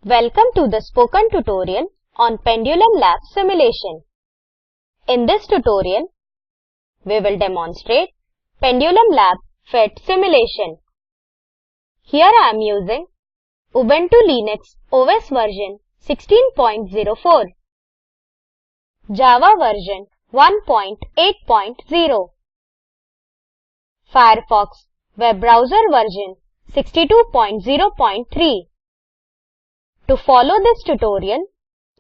Welcome to the spoken tutorial on Pendulum Lab simulation. In this tutorial, we will demonstrate Pendulum Lab PhET simulation. Here I am using Ubuntu Linux OS version 16.04, Java version 1.8.0, Firefox web browser version 62.0.3. To follow this tutorial,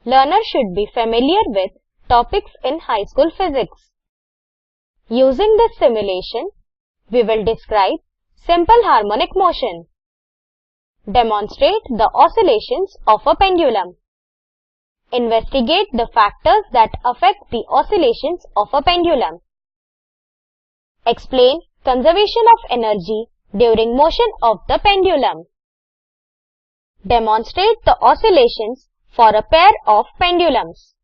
learners should be familiar with topics in high school physics. Using this simulation, we will describe simple harmonic motion, demonstrate the oscillations of a pendulum, investigate the factors that affect the oscillations of a pendulum, explain conservation of energy during motion of the pendulum, demonstrate the oscillations for a pair of pendulums.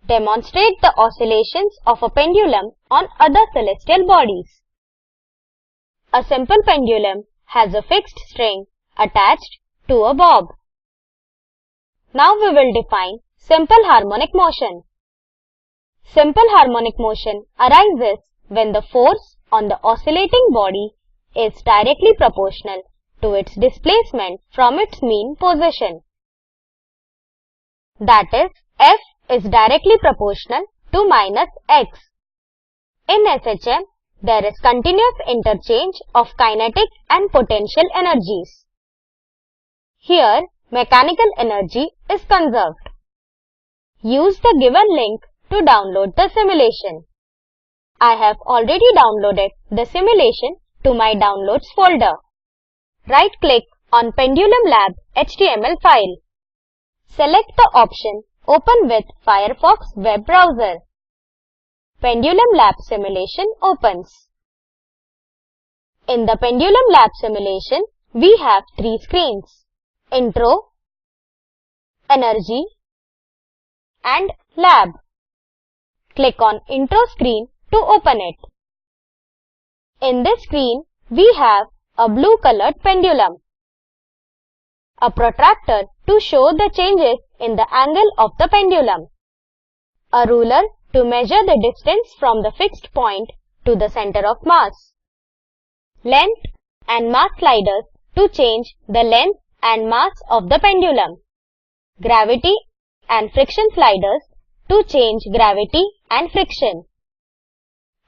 Demonstrate the oscillations of a pendulum on other celestial bodies. A simple pendulum has a fixed string attached to a bob. Now we will define simple harmonic motion. Simple harmonic motion arises when the force on the oscillating body is directly proportional to its displacement from its mean position. That is, F is directly proportional to minus x. In SHM, there is continuous interchange of kinetic and potential energies. Here, mechanical energy is conserved. Use the given link to download the simulation. I have already downloaded the simulation to my downloads folder. Right-click on Pendulum Lab HTML file. Select the option Open with Firefox web browser. Pendulum Lab simulation opens. In the Pendulum Lab simulation, we have three screens: Intro, Energy, and Lab. Click on Intro screen to open it. In this screen, we have a blue colored pendulum, a protractor to show the changes in the angle of the pendulum, a ruler to measure the distance from the fixed point to the center of mass, length and mass sliders to change the length and mass of the pendulum, gravity and friction sliders to change gravity and friction.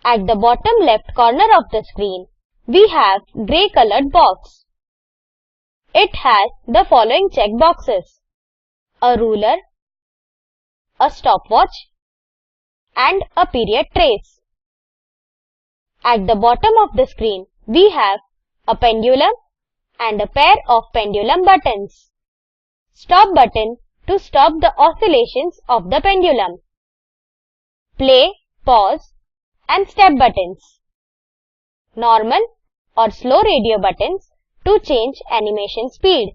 At the bottom left corner of the screen, we have grey colored box. It has the following check boxes: a ruler, a stopwatch, and a period trace. At the bottom of the screen, we have a pendulum and a pair of pendulum buttons. Stop button to stop the oscillations of the pendulum. Play, pause, and step buttons. Normal or slow radio buttons to change animation speed,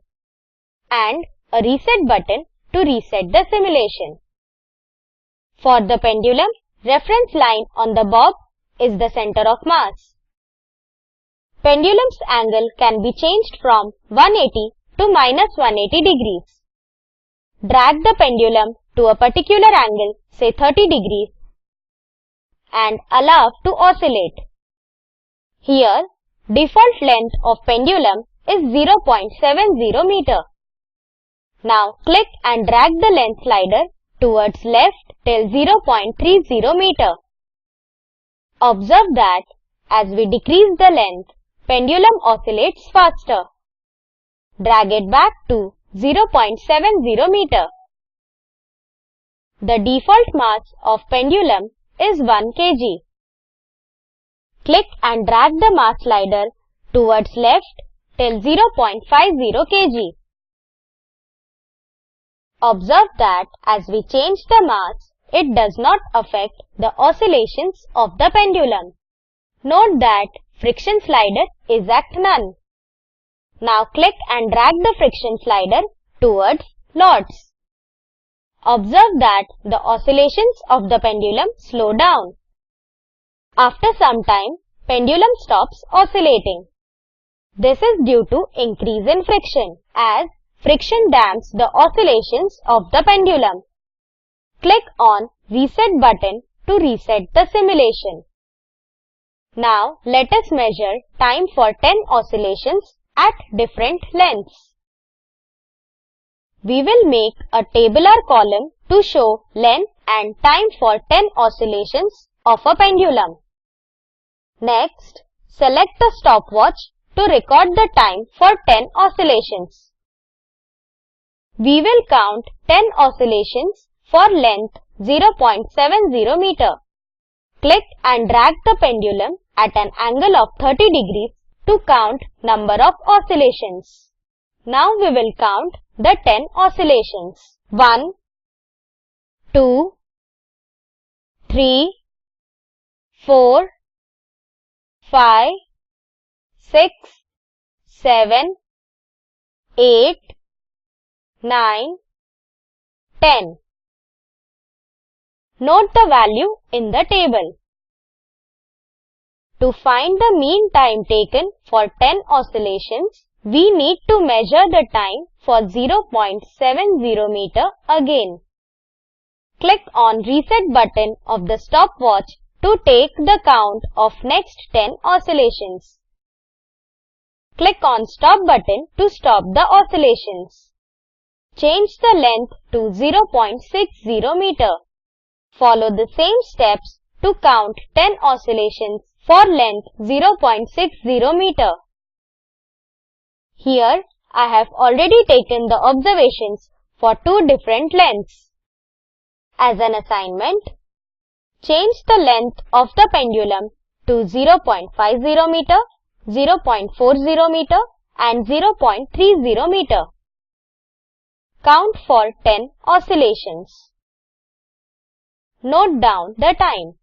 and a reset button to reset the simulation. For the pendulum, reference line on the bob is the center of mass. Pendulum's angle can be changed from 180 to minus 180 degrees. Drag the pendulum to a particular angle, say 30 degrees, and allow to oscillate. Here, default length of pendulum is 0.70 meter. Now click and drag the length slider towards left till 0.30 meter. Observe that as we decrease the length, pendulum oscillates faster. Drag it back to 0.70 meter. The default mass of pendulum is 1 kg. Click and drag the mass slider towards left till 0.50 kg. Observe that as we change the mass, it does not affect the oscillations of the pendulum. Note that friction slider is at none. Now click and drag the friction slider towards lots. Observe that the oscillations of the pendulum slow down. After some time, pendulum stops oscillating. This is due to increase in friction, as friction damps the oscillations of the pendulum. Click on Reset button to reset the simulation. Now let us measure time for 10 oscillations at different lengths. We will make a tabular column to show length and time for 10 oscillations of a pendulum. Next, select the stopwatch to record the time for 10 oscillations. We will count 10 oscillations for length 0.70 meter. Click and drag the pendulum at an angle of 30 degrees to count number of oscillations. Now we will count the 10 oscillations. 1, 2, 3, 4, 5, 6, 7, 8, 9, 10. Note the value in the table. To find the mean time taken for 10 oscillations, we need to measure the time for 0.70 meter again. Click on Reset button of the stopwatch to take the count of next 10 oscillations. Click on Stop button to stop the oscillations. Change the length to 0.60 meter. Follow the same steps to count 10 oscillations for length 0.60 meter. Here, I have already taken the observations for two different lengths. As an assignment, change the length of the pendulum to 0.50 meter, 0.40 meter and 0.30 meter. Count for 10 oscillations. Note down the time.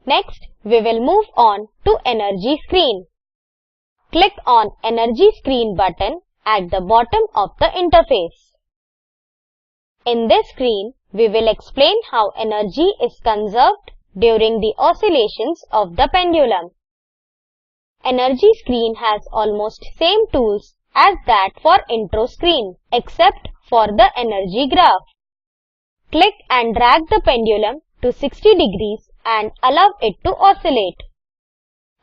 Next, we will move on to Energy Screen. Click on Energy Screen button at the bottom of the interface. In this screen, we will explain how energy is conserved during the oscillations of the pendulum. Energy Screen has almost same tools as that for Intro Screen, except for the energy graph. Click and drag the pendulum to 60 degrees and allow it to oscillate.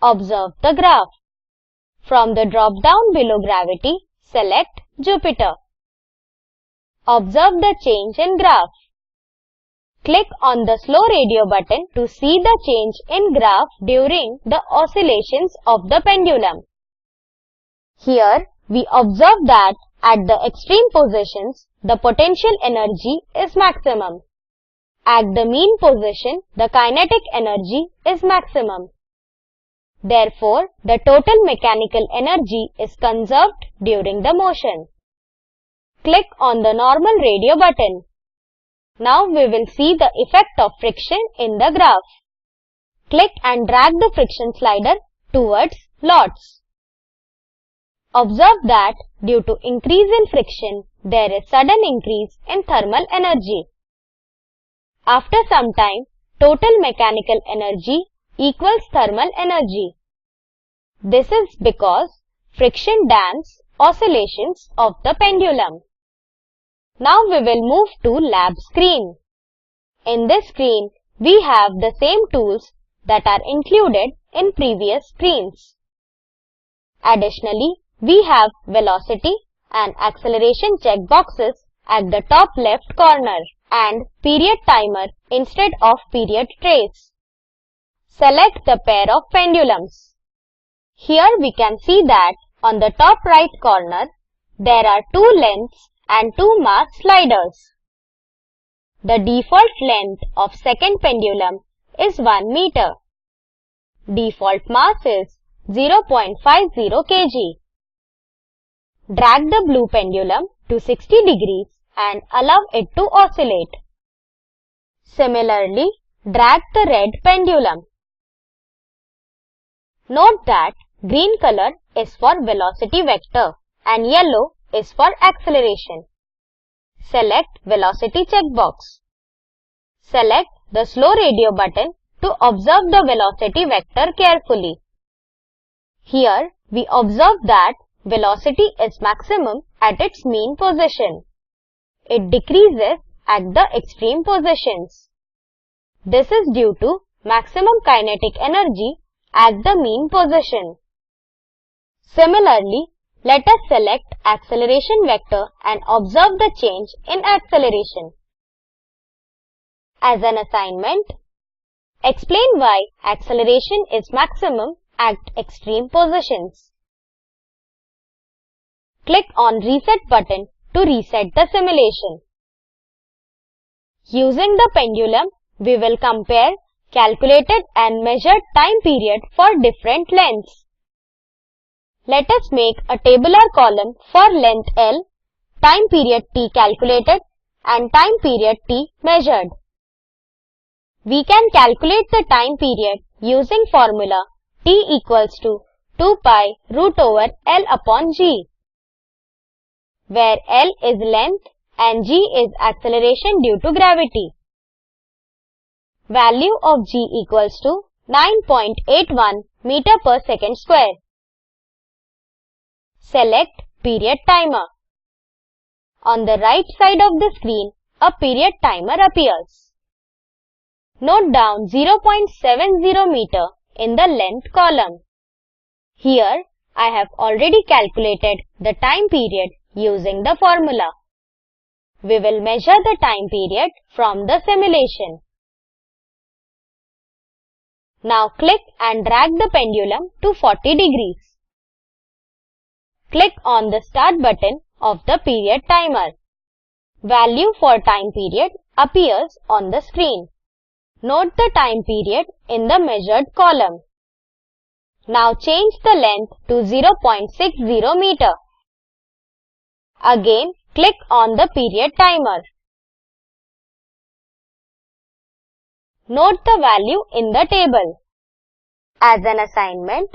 Observe the graph. From the drop-down below gravity, select Jupiter. Observe the change in graph. Click on the slow radio button to see the change in graph during the oscillations of the pendulum. Here, we observe that at the extreme positions, the potential energy is maximum. At the mean position, the kinetic energy is maximum. Therefore, the total mechanical energy is conserved during the motion. Click on the normal radio button. Now we will see the effect of friction in the graph. Click and drag the friction slider towards lots. Observe that due to increase in friction, there is sudden increase in thermal energy. After some time, total mechanical energy equals thermal energy. This is because friction damps oscillations of the pendulum. Now we will move to Lab Screen. In this screen, we have the same tools that are included in previous screens. Additionally, we have velocity and acceleration checkboxes at the top left corner and period timer instead of period trace. Select the pair of pendulums. Here we can see that on the top right corner, there are two lengths and two mass sliders. The default length of second pendulum is 1 meter. Default mass is 0.50 kg. Drag the blue pendulum to 60 degrees and allow it to oscillate. Similarly, drag the red pendulum. Note that green color is for velocity vector and yellow is for acceleration. Select Velocity checkbox. Select the slow radio button to observe the velocity vector carefully. Here, we observe that velocity is maximum at its mean position. It decreases at the extreme positions. This is due to maximum kinetic energy at the mean position. Similarly, let us select acceleration vector and observe the change in acceleration. As an assignment, explain why acceleration is maximum at extreme positions. Click on Reset button to reset the simulation. Using the pendulum, we will compare calculated and measured time period for different lengths. Let us make a tabular column for length L, time period T calculated and time period T measured. We can calculate the time period using formula T equals to 2 pi root over L upon G, where L is length and G is acceleration due to gravity. Value of G equals to 9.81 meter per second square. Select Period Timer. On the right side of the screen, a period timer appears. Note down 0.70 meter in the length column. Here, I have already calculated the time period using the formula. We will measure the time period from the simulation. Now click and drag the pendulum to 40 degrees. Click on the Start button of the period timer. Value for time period appears on the screen. Note the time period in the measured column. Now change the length to 0.60 meter. Again, click on the period timer. Note the value in the table. As an assignment,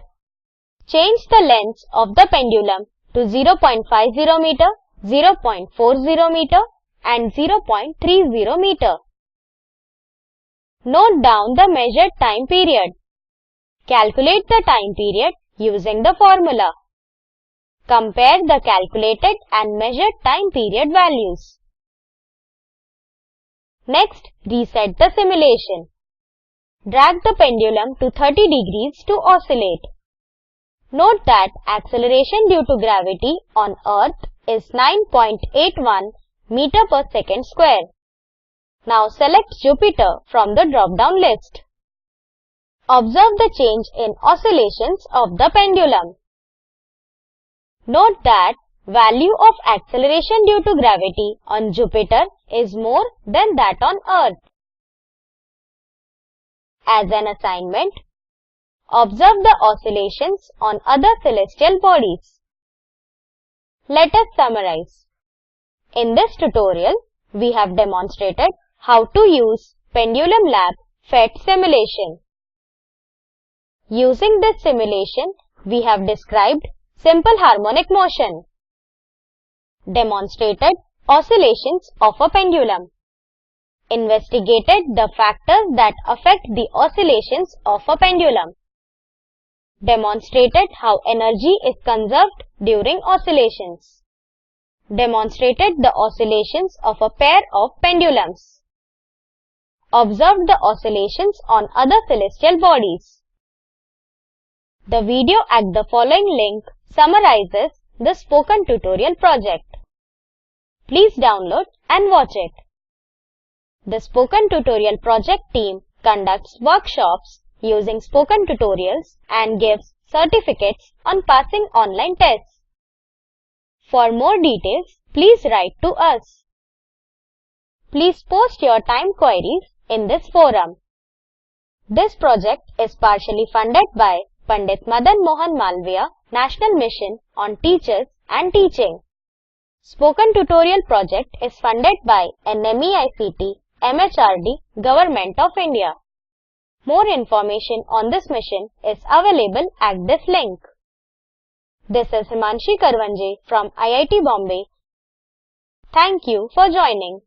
change the lengths of the pendulum to 0.50 meter, 0.40 meter and 0.30 meter. Note down the measured time period. Calculate the time period using the formula. Compare the calculated and measured time period values. Next, reset the simulation. Drag the pendulum to 30 degrees to oscillate. Note that acceleration due to gravity on Earth is 9.81 meter per second square. Now select Jupiter from the drop-down list. Observe the change in oscillations of the pendulum. Note that value of acceleration due to gravity on Jupiter is more than that on Earth. As an assignment, observe the oscillations on other celestial bodies. Let us summarize. In this tutorial, we have demonstrated how to use Pendulum Lab PhET simulation. Using this simulation, we have described simple harmonic motion, demonstrated oscillations of a pendulum, investigated the factors that affect the oscillations of a pendulum, demonstrated how energy is conserved during oscillations, demonstrated the oscillations of a pair of pendulums, observed the oscillations on other celestial bodies. The video at the following link summarizes the spoken tutorial project. Please download and watch it. The Spoken Tutorial Project team conducts workshops using spoken tutorials and gives certificates on passing online tests. For more details, please write to us. Please post your time queries in this forum. This project is partially funded by Pandit Madan Mohan Malviya National Mission on Teachers and Teaching. Spoken Tutorial project is funded by NMEICT, MHRD, Government of India. More information on this mission is available at this link. This is Himanshi Karwanje from IIT Bombay. Thank you for joining.